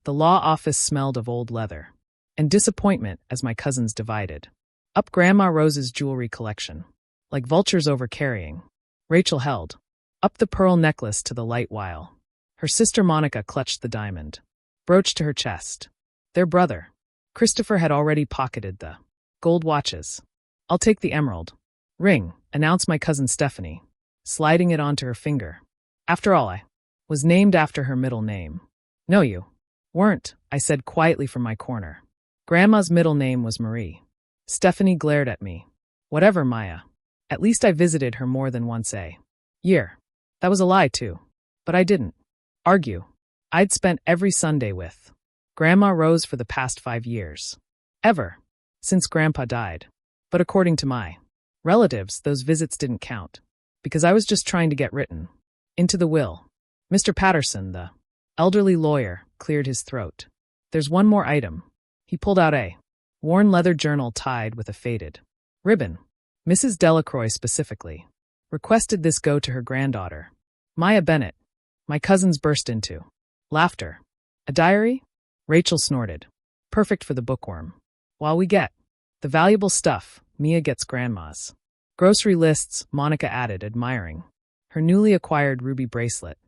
The law office smelled of old leather. And disappointment as my cousins divided. Up Grandma Rose's jewelry collection. Like vultures over carrying. Rachel held. Up the pearl necklace to the light while. Her sister Monica clutched the diamond. Brooch to her chest. Their brother, Christopher, had already pocketed the gold watches. I'll take the emerald ring, announced my cousin Stephanie, sliding it onto her finger. After all, I was named after her middle name. No, you weren't, I said quietly from my corner. Grandma's middle name was Marie. Stephanie glared at me. Whatever, Maya. At least I visited her more than once a year. That was a lie, too. But I didn't argue. I'd spent every Sunday with Grandma Rose for the past 5 years. Ever. Since Grandpa died. But according to my relatives, those visits didn't count. Because I was just trying to get written into the will. Mr. Patterson, the elderly lawyer, cleared his throat. There's one more item. He pulled out a worn leather journal tied with a faded ribbon. Mrs. Delacroix specifically requested this go to her granddaughter, Maya Bennett. My cousins burst into laughter. A diary? Rachel snorted. Perfect for the bookworm. While we get the valuable stuff, Mia gets Grandma's grocery lists, Monica added, admiring her newly acquired ruby bracelet.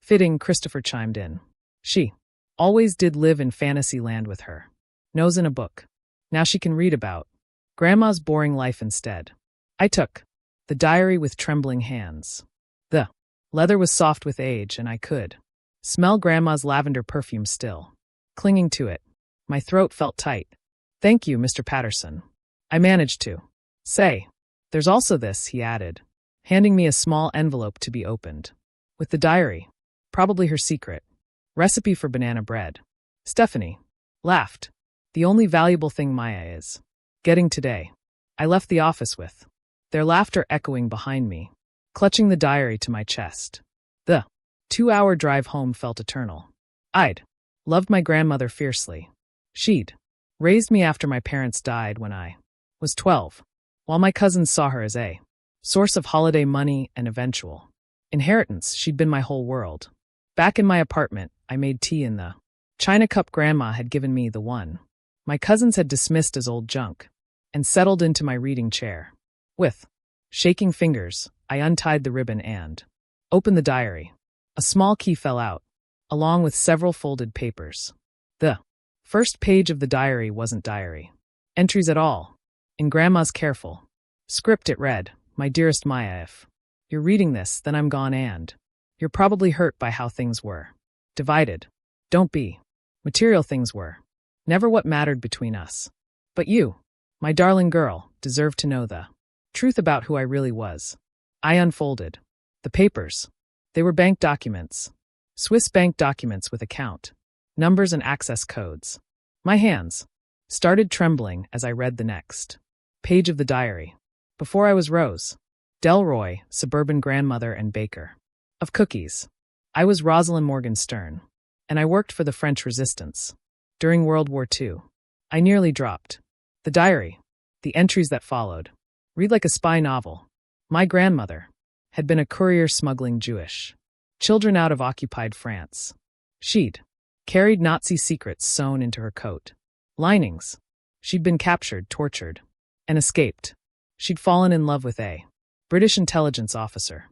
Fitting, Christopher chimed in. She always did live in fantasy land with her nose in a book. Now she can read about Grandma's boring life instead. I took the diary with trembling hands. The leather was soft with age, and I could smell Grandma's lavender perfume still clinging to it. My throat felt tight. Thank you, Mr. Patterson. I managed to say. There's also this, he added, handing me a small envelope to be opened. With the diary. Probably her secret. Recipe for banana bread. Stephanie laughed. The only valuable thing Maya is getting today. I left the office with their laughter echoing behind me, clutching the diary to my chest. The 2-hour drive home felt eternal. I'd loved my grandmother fiercely. She'd raised me after my parents died when I was 12, while my cousins saw her as a source of holiday money and eventual inheritance. She'd been my whole world. Back in my apartment, I made tea in the china cup Grandma had given me, the one my cousins had dismissed as old junk, and settled into my reading chair. With shaking fingers, I untied the ribbon and opened the diary. A small key fell out, along with several folded papers. The first page of the diary wasn't diary entries at all. In Grandma's careful script it read, My dearest Maya, if you're reading this, then I'm gone and you're probably hurt by how things were divided. Don't be. Material things were never what mattered between us. But you, my darling girl, deserve to know the truth about who I really was. I unfolded the papers. They were bank documents. Swiss bank documents with account numbers and access codes. My hands started trembling as I read the next page of the diary. Before I was Rose Delroy, suburban grandmother and baker of cookies. I was Rosalind Morgenstern, and I worked for the French resistance. During World War II, I nearly dropped the diary. The entries that followed read like a spy novel. My grandmother had been a courier smuggling Jewish children out of occupied France. She'd carried Nazi secrets sewn into her coat linings. She'd been captured, tortured, and escaped. She'd fallen in love with a British intelligence officer.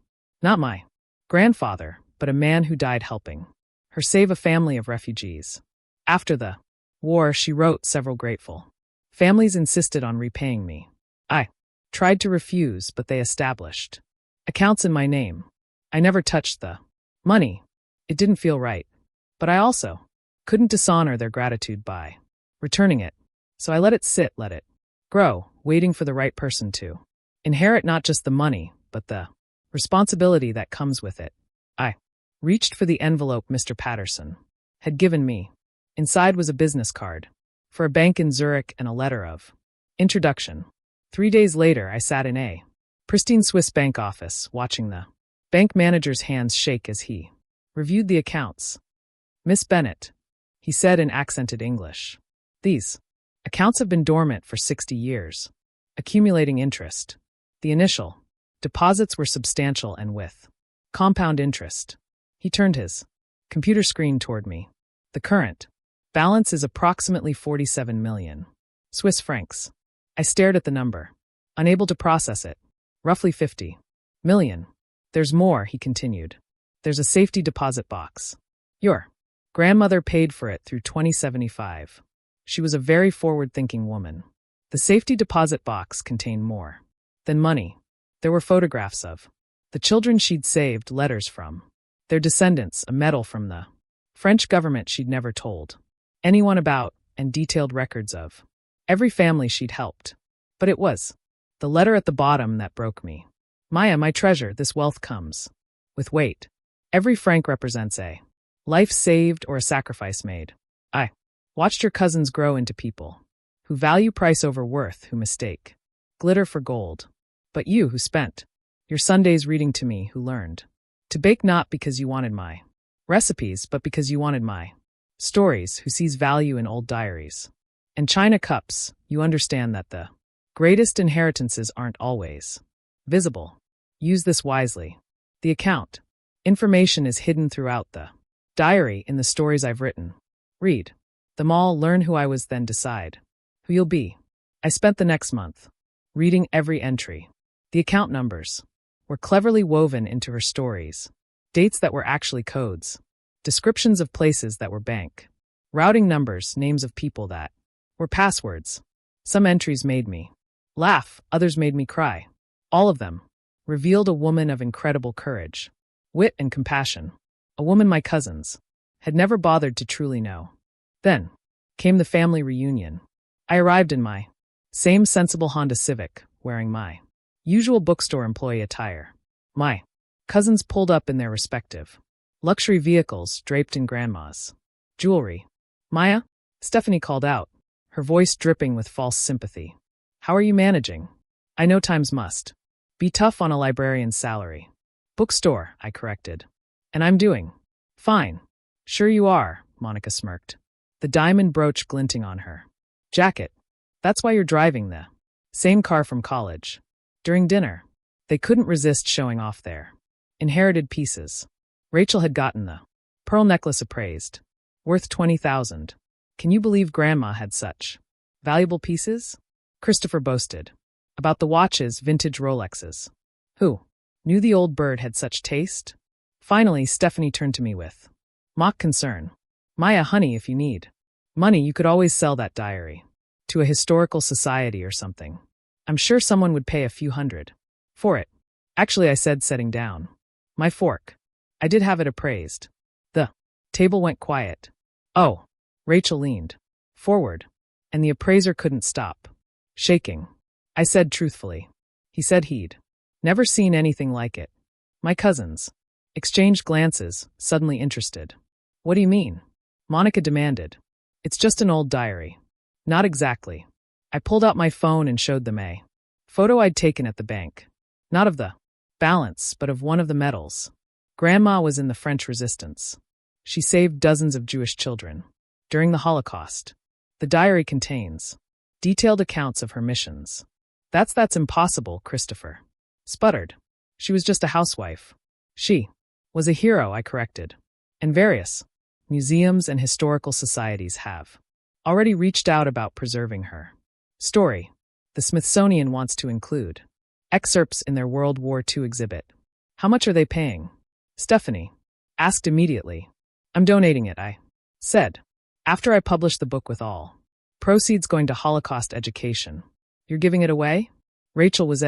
Not my grandfather, but a man who died helping her save a family of refugees. After the war, she wrote, several grateful families insisted on repaying me. I tried to refuse, but they established accounts in my name. I never touched the money. It didn't feel right. But I also couldn't dishonor their gratitude by returning it. So I let it sit, let it grow, waiting for the right person to inherit not just the money, but the responsibility that comes with it. I reached for the envelope Mr. Patterson had given me. Inside was a business card for a bank in Zurich and a letter of introduction. 3 days later, I sat in a pristine Swiss bank office, watching the bank manager's hands shake as he reviewed the accounts. Miss Bennett, he said in accented English. These accounts have been dormant for 60 years, accumulating interest. The initial deposits were substantial and with compound interest. He turned his computer screen toward me. The current Balance is approximately 47 million Swiss francs. I stared at the number, unable to process it. Roughly 50 million. There's more, he continued. There's a safety deposit box. Your grandmother paid for it through 2075. She was a very forward-thinking woman. The safety deposit box contained more than money. There were photographs of the children she'd saved letters from, their descendants, a medal from the French government she'd never told anyone about, and detailed records of every family she'd helped. But it was the letter at the bottom that broke me. Maya, my treasure, this wealth comes with weight. Every franc represents a life saved or a sacrifice made. I watched your cousins grow into people who value price over worth, who mistake glitter for gold. But you, who spent your Sundays reading to me, who learned to bake not because you wanted my recipes, but because you wanted my stories, who sees value in old diaries and china cups, you understand that the greatest inheritances aren't always visible. Use this wisely. The account information is hidden throughout the diary, in the stories I've written. Read them all, learn who I was, then decide who you'll be. I spent the next month reading every entry. The account numbers were cleverly woven into her stories, dates that were actually codes, descriptions of places that were bank, routing numbers, names of people that were passwords. Some entries made me laugh, others made me cry. All of them revealed a woman of incredible courage, wit, and compassion, a woman my cousins had never bothered to truly know. Then came the family reunion. I arrived in my same sensible Honda Civic, wearing my usual bookstore employee attire. My cousins pulled up in their respective luxury vehicles, draped in grandma's jewelry. Maya, Stephanie called out, her voice dripping with false sympathy. How are you managing? I know times must be tough on a librarian's salary. Bookstore, I corrected. And I'm doing fine. Sure you are, Monica smirked, the diamond brooch glinting on her jacket. That's why you're driving the same car from college. During dinner, they couldn't resist showing off their inherited pieces. Rachel had gotten the pearl necklace appraised, worth 20,000. Can you believe Grandma had such valuable pieces? Christopher boasted about the watches, vintage Rolexes. Who knew the old bird had such taste? Finally, Stephanie turned to me with mock concern. Maya, honey, if you need money, you could always sell that diary to a historical society or something. I'm sure someone would pay a few hundred for it. Actually, I said, setting down my fork. I did have it appraised. The table went quiet. Oh, Rachel leaned forward, and the appraiser couldn't stop shaking. I said truthfully. He said he'd never seen anything like it. My cousins exchanged glances, suddenly interested. What do you mean? Monica demanded. It's just an old diary. Not exactly. I pulled out my phone and showed them a photo I'd taken at the bank. Not of the balance, but of one of the medals. Grandma was in the French resistance. She saved dozens of Jewish children during the Holocaust. The diary contains detailed accounts of her missions. That's impossible, Christopher sputtered. She was just a housewife. She was a hero, I corrected. And various museums and historical societies have already reached out about preserving her story. The Smithsonian wants to include excerpts in their World War II exhibit. How much are they paying? Stephanie asked immediately. I'm donating it, I said, after I published the book, with all proceeds going to Holocaust education. You're giving it away? Rachel was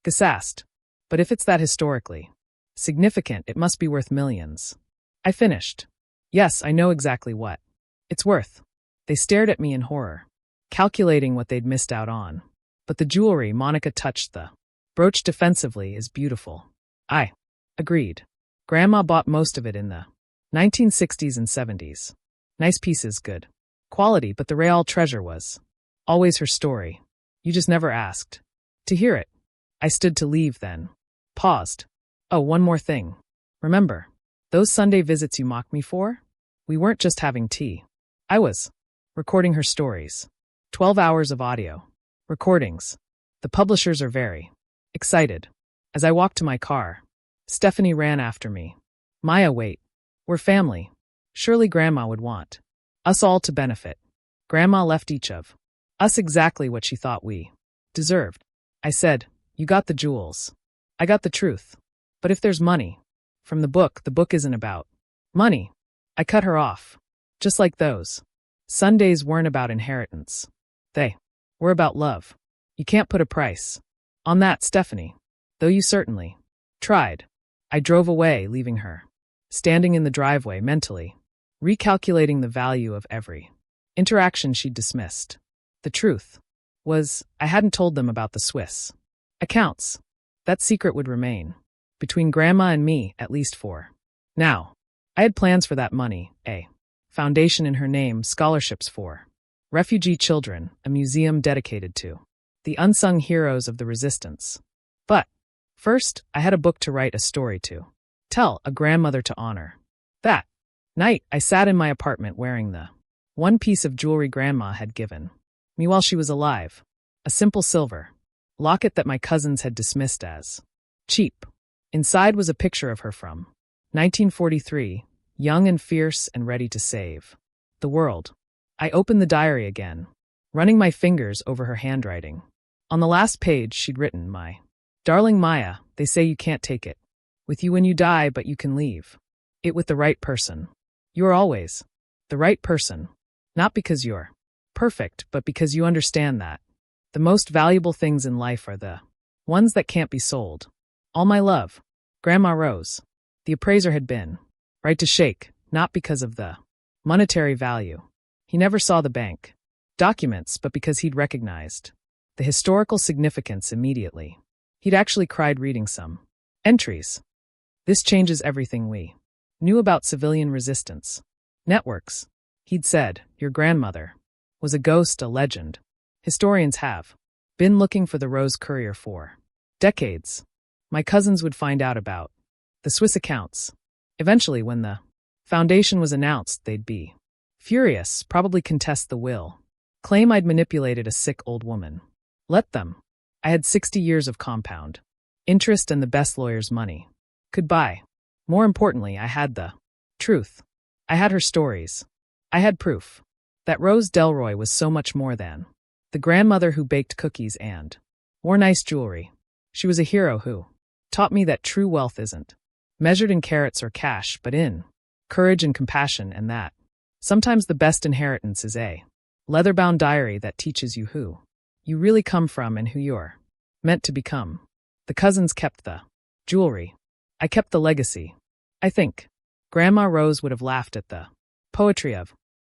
gassed. But if it's that historically significant, it must be worth millions. I finished. Yes, I know exactly what it's worth. They stared at me in horror, calculating what they'd missed out on. But the jewelry, Monica touched the brooch defensively, is beautiful. I agreed. Grandma bought most of it in the 1960s and 70s. Nice pieces, good quality, but the real treasure was always her story. You just never asked to hear it. I stood to leave, then paused. Oh, one more thing. Remember those Sunday visits you mocked me for? We weren't just having tea. I was recording her stories. 12 hours of audio recordings. The publishers are very excited. As I walked to my car, Stephanie ran after me. Maya, wait. We're family. Surely Grandma would want Us all to benefit. Grandma left each of us exactly what she thought we deserved. I said, you got the jewels. I got the truth. But if there's money, from the book isn't about money. I cut her off. Just like those Sundays weren't about inheritance. They were about love. You can't put a price on that, Stephanie. Though you certainly tried. I drove away, leaving her standing in the driveway, mentally recalculating the value of every interaction she'd dismissed. The truth was, I hadn't told them about the Swiss accounts. That secret would remain between Grandma and me, at least for now. I had plans for that money, a foundation in her name, scholarships for refugee children, a museum dedicated to the unsung heroes of the resistance. But first, I had a book to write, a story to tell, a grandmother to honor. That night, I sat in my apartment wearing the one piece of jewelry Grandma had given me while she was alive, a simple silver locket that my cousins had dismissed as cheap. Inside was a picture of her from 1943, young and fierce and ready to save the world. I opened the diary again, running my fingers over her handwriting. On the last page, she'd written, my darling Maya, they say you can't take it with you when you die, but you can leave it with the right person. You're always the right person, not because you're perfect, but because you understand that the most valuable things in life are the ones that can't be sold. All my love, Grandma Rose. The appraiser had been right to shake, not because of the monetary value. He never saw the bank documents, but because he'd recognized the historical significance immediately. He'd actually cried reading some entries. This changes everything we knew about civilian resistance networks. He'd said, your grandmother was a ghost, a legend. Historians have been looking for the Rose Courier for decades. My cousins would find out about the Swiss accounts. Eventually, when the foundation was announced, they'd be furious, probably contest the will, claim I'd manipulated a sick old woman. Let them. I had 60 years of compound interest and the best lawyer's money could buy. More importantly, I had the truth. I had her stories. I had proof that Rose Delroy was so much more than the grandmother who baked cookies and wore nice jewelry. She was a hero who taught me that true wealth isn't measured in carats or cash, but in courage and compassion, and that sometimes the best inheritance is a leather-bound diary that teaches you who you really come from and who you're meant to become. The cousins kept the jewelry. I kept the legacy. I think Grandma Rose would have laughed at the poetry of